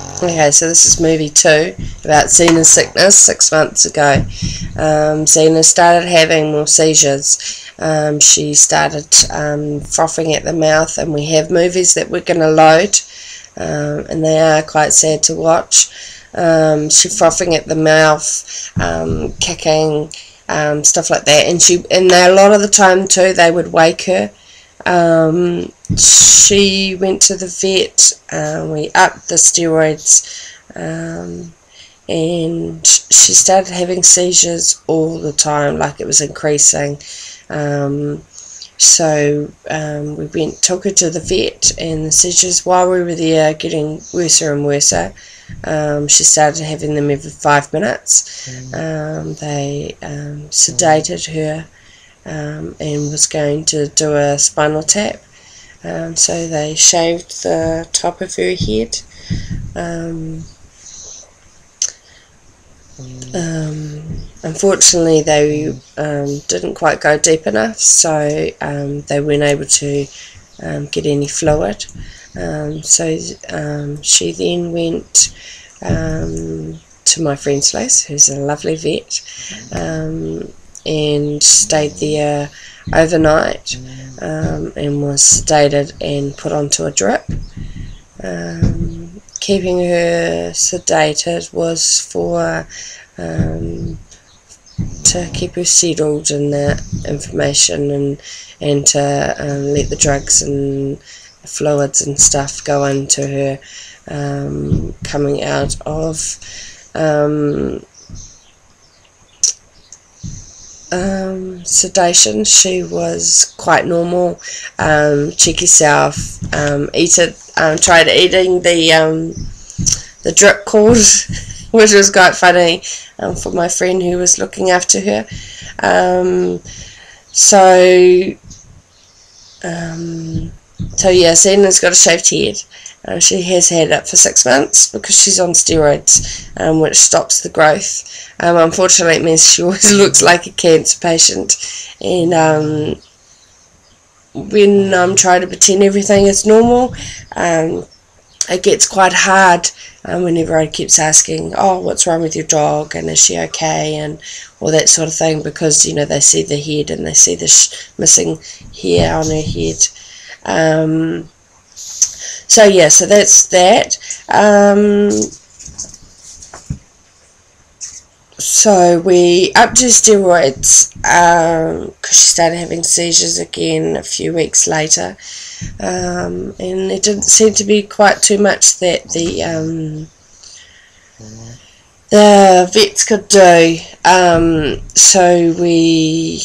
Okay, so this is movie 2 about Xena's sickness 6 months ago. Xena started having more seizures. She started frothing at the mouth, and we have movies that we're going to load, and they are quite sad to watch. She frothing at the mouth, kicking, stuff like that, and a lot of the time too they would wake her. She went to the vet, we upped the steroids, and she started having seizures all the time, like it was increasing. So we took her to the vet, and the seizures, while we were there, getting worse and worse. She started having them every 5 minutes. They sedated her, and was going to do a spinal tap. So they shaved the top of her head. Unfortunately, they didn't quite go deep enough, so they weren't able to get any fluid. So she then went to my friend's place, who's a lovely vet, and stayed there overnight, and was sedated and put onto a drip. Keeping her sedated was for to keep her settled in that information, and to let the drugs and fluids and stuff go into her, coming out of sedation. She was quite normal. Check yourself. Tried eating the drip cord, which was quite funny for my friend who was looking after her. So yeah, Xena's got a shaved head. She has had it for 6 months because she's on steroids, which stops the growth. Unfortunately, it means she always looks like a cancer patient, and when I'm trying to pretend everything is normal, it gets quite hard whenever I keep asking, oh, what's wrong with your dog, and is she okay, and all that sort of thing, because, you know, they see the head and they see the missing hair on her head. So yeah, so that's that. So we upped her steroids because she started having seizures again a few weeks later, and it didn't seem to be quite too much that the vets could do. So we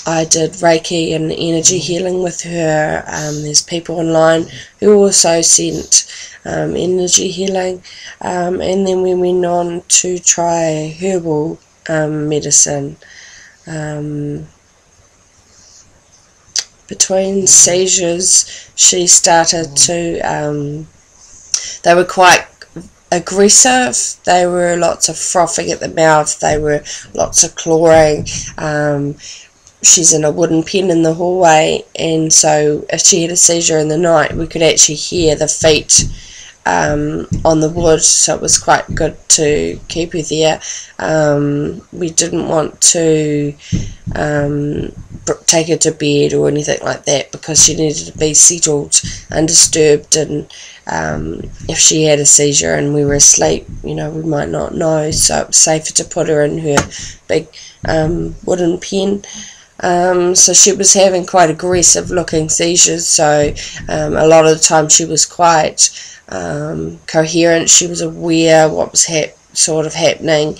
I did Reiki and energy healing with her. There's people online who also sent energy healing, and then we went on to try herbal medicine. Between seizures, she started to, they were quite aggressive. They were lots of frothing at the mouth, they were lots of clawing. She's in a wooden pen in the hallway, and so if she had a seizure in the night, we could actually hear the feet on the wood, so it was quite good to keep her there. We didn't want to take her to bed or anything like that, because she needed to be settled, undisturbed, and if she had a seizure and we were asleep, you know, we might not know, so it was safer to put her in her big wooden pen. So she was having quite aggressive looking seizures, so a lot of the time she was quite coherent. She was aware what was sort of happening.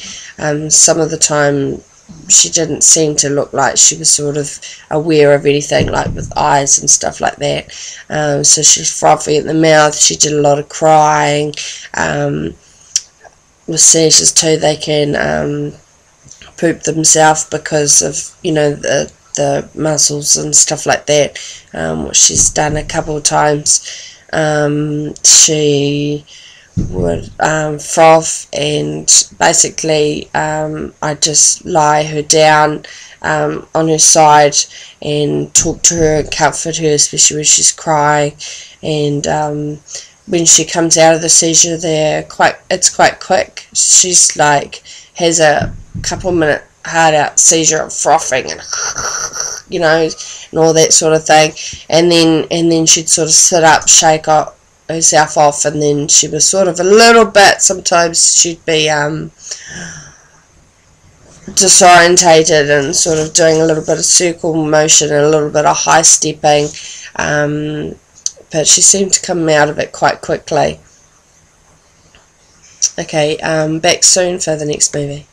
Some of the time she didn't seem to look like she was sort of aware of anything, like with eyes and stuff like that. So she's frothy at the mouth. She did a lot of crying. With seizures too, they can poop themselves because of, you know, the muscles and stuff like that, which she's done a couple of times. She would froth, and basically I just lie her down on her side and talk to her and comfort her, especially when she's crying, and when she comes out of the seizure, it's quite quick. She's like has a couple minute hard out seizure of frothing and and all that sort of thing, and then she'd sort of sit up, shake herself off, and then she was sort of a little bit, sometimes she'd be disorientated and sort of doing a little bit of circle motion and a little bit of high stepping, but she seemed to come out of it quite quickly. Okay, back soon for the next movie.